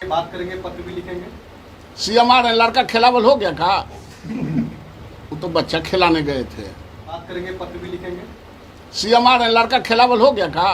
बात करेंगे, पत्र भी लिखेंगे। सीएमआर लड़का खिलावल हो गया का? वो तो बच्चा खिलाने गए थे। बात करेंगे, पत्र भी लिखेंगे। सीएमआर लड़का खिलावल हो गया का?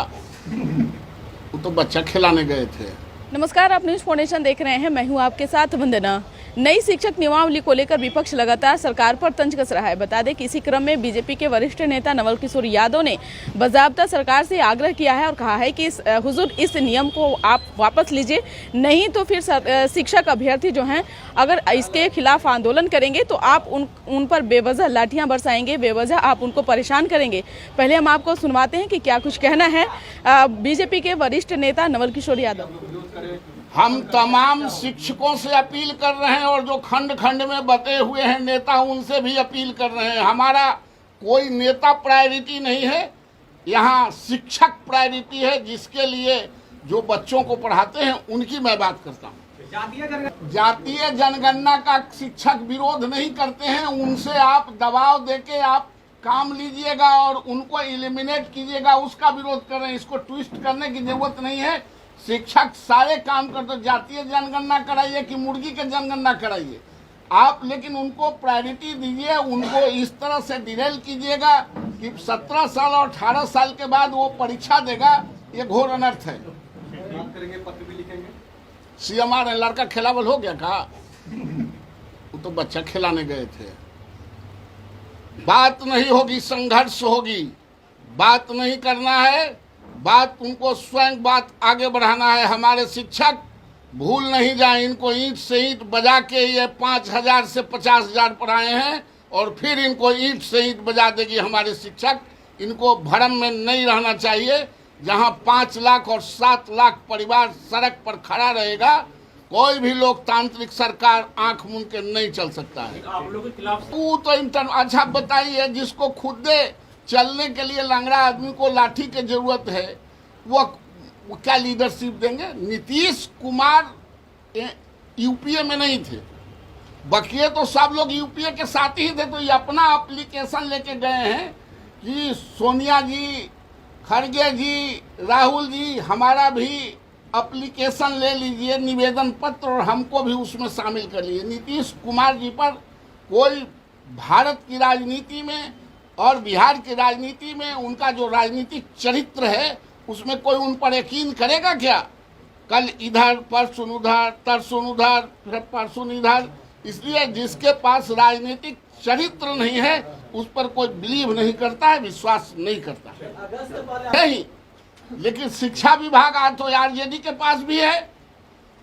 वो तो बच्चा खिलाने गए थे। नमस्कार, आप न्यूज फाउंडेशन देख रहे हैं। मैं हूं आपके साथ वंदना। नई शिक्षक नियमावली को लेकर विपक्ष लगातार सरकार पर तंज कस रहा है। बता दें कि इसी क्रम में बीजेपी के वरिष्ठ नेता नवल किशोर यादव ने बाकायदा सरकार से आग्रह किया है और कहा है कि हुजूर इस नियम को आप वापस लीजिए, नहीं तो फिर शिक्षक अभ्यर्थी जो हैं अगर इसके खिलाफ आंदोलन करेंगे तो आप उन पर बेवजह लाठियां बरसाएंगे, बेवजह आप उनको परेशान करेंगे। पहले हम आपको सुनवाते हैं कि क्या कुछ कहना है बीजेपी के वरिष्ठ नेता नवल किशोर यादव। हम तमाम शिक्षकों से अपील कर रहे हैं और जो खंड खंड में बटे हुए हैं नेता, उनसे भी अपील कर रहे हैं। हमारा कोई नेता प्रायोरिटी नहीं है, यहाँ शिक्षक प्रायोरिटी है, जिसके लिए जो बच्चों को पढ़ाते हैं उनकी मैं बात करता हूँ। जातीय जनगणना का शिक्षक विरोध नहीं करते हैं, उनसे आप दबाव देके आप काम लीजिएगा और उनको एलिमिनेट कीजिएगा, उसका विरोध कर रहे हैं। इसको ट्विस्ट करने की जरूरत नहीं है। शिक्षक सारे काम करते, जातीय जनगणना कराइए कि मुर्गी के जनगणना कराइए आप, लेकिन उनको प्रायोरिटी दीजिए। उनको इस तरह से डिरेल कीजिएगा कि 17 साल और 18 साल के बाद वो परीक्षा देगा, ये घोर अनर्थ है। बात करेंगे, पत्र भी लिखेंगे। सीएमआर लड़का खिलावल हो गया का? वो तो बच्चा खिलाने गए थे। बात नहीं होगी, संघर्ष होगी। बात नहीं करना है, बात उनको स्वयं बात आगे बढ़ाना है। हमारे शिक्षक भूल नहीं जाए, इनको ईंट से ईंट बजा के ये 5,000 से 50,000 पढ़ाए हैं और फिर इनको ईंट से ईंट बजा देगी हमारे शिक्षक। इनको भ्रम में नहीं रहना चाहिए। जहां 5 लाख और 7 लाख परिवार सड़क पर खड़ा रहेगा, कोई भी लोकतांत्रिक सरकार आंख मूंद के नहीं चल सकता है। आप लोगों के खिलाफ वो तो अच्छा बताइए, जिसको खुद चलने के लिए लंगड़ा आदमी को लाठी की जरूरत है, वो क्या लीडरशिप देंगे? नीतीश कुमार यूपीए में नहीं थे, बकिए तो सब लोग यूपीए के साथ ही थे। तो ये अपना एप्लीकेशन लेके गए हैं कि सोनिया जी, खड़गे जी, राहुल जी, हमारा भी एप्लीकेशन ले लीजिए, निवेदन पत्र, और हमको भी उसमें शामिल कर लीजिए। नीतीश कुमार जी पर कोई भारत की राजनीति में और बिहार की राजनीति में उनका जो राजनीतिक चरित्र है, उसमें कोई उन पर यकीन करेगा क्या? कल इधर, परसों उधर, तरसों उधर, फिर परसों इधर। इसलिए जिसके पास राजनीतिक चरित्र नहीं है, उस पर कोई बिलीव नहीं करता है, विश्वास नहीं करता है। नहीं, लेकिन शिक्षा विभाग आज तो आरजेडी के पास भी है।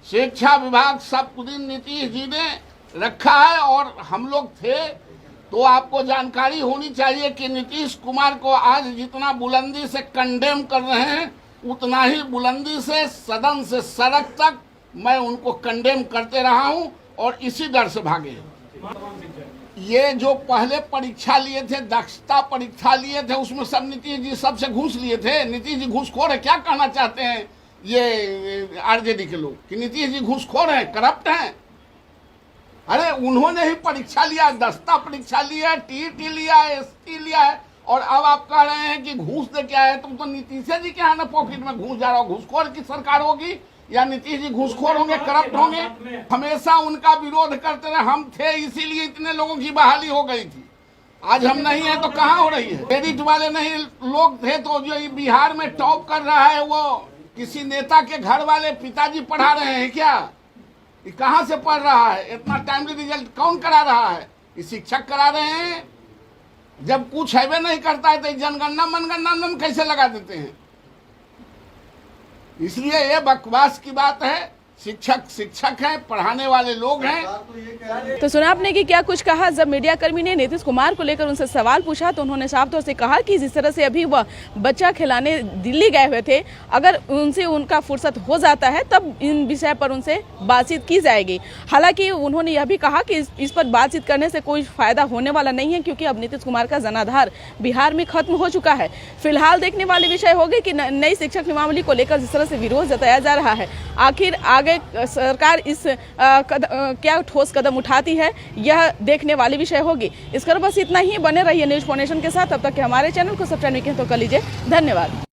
शिक्षा विभाग सब दिन नीतीश जी ने रखा है और हम लोग थे, तो आपको जानकारी होनी चाहिए कि नीतीश कुमार को आज जितना बुलंदी से कंडेम कर रहे हैं, उतना ही बुलंदी से सदन से सड़क तक मैं उनको कंडेम करते रहा हूं और इसी डर से भागे हैं। ये जो पहले परीक्षा लिए थे, दक्षता परीक्षा लिए थे, उसमें सब नीतीश जी सबसे घूस लिए थे। नीतीश जी घूसखोर है, क्या कहना चाहते हैं ये आरजेडी के लोग कि नीतीश जी घूसखोर हैं, करप्ट हैं? अरे उन्होंने ही परीक्षा लिया, दस्ता परीक्षा लिया, टीईटी लिया, एसटी लिया है, और अब आप कह रहे हैं कि घूस दे क्या है? तुम तो नीतीश जी के यहाँ ना पॉकेट में घूस जा रहा हो। घूसखोर की सरकार होगी या नीतीश जी घूसखोर होंगे, करप्ट होंगे? हमेशा उनका विरोध करते रहे। हम थे, इसीलिए इतने लोगों की बहाली हो गई थी। आज हम नहीं है तो कहाँ हो रही है? क्रेडिट वाले नहीं लोग थे तो जो बिहार में टॉप कर रहा है, वो किसी नेता के घर वाले पिताजी पढ़ा रहे हैं क्या? ये कहाँ से पढ़ रहा है? इतना टाइमली रिजल्ट कौन करा रहा है? ये शिक्षक करा रहे हैं। जब कुछ है नहीं करता है तो जनगणना मनगणना कैसे लगा देते हैं? इसलिए ये बकवास की बात है। शिक्षक हैं, पढ़ाने वाले लोग हैं। तो सुना आपने कि क्या कुछ कहा। जब मीडिया कर्मी ने नीतीश कुमार को लेकर उनसे सवाल पूछा तो उन्होंने साफ तौर से कहा कि जिस तरह से अभी वह बच्चा खिलाने दिल्ली गए हुए थे, अगर उनसे उनका फुर्सत हो जाता है तब इन विषय पर उनसे बातचीत की जाएगी। हालांकि उन्होंने यह भी कहा कि इस पर बातचीत करने से कोई फायदा होने वाला नहीं है, क्योंकि अब नीतीश कुमार का जनाधार बिहार में खत्म हो चुका है। फिलहाल देखने वाले विषय होगी कि नई शिक्षक नियमावली को लेकर जिस तरह से विरोध जताया जा रहा है, आखिर आगे सरकार इस क्या ठोस कदम उठाती है, यह देखने वाली विषय होगी। इस कर बस इतना ही। बने रहिए न्यूज फाउंडेशन के साथ। तब तक के हमारे चैनल को सब्सक्राइब नहीं किया तो कर लीजिए। धन्यवाद।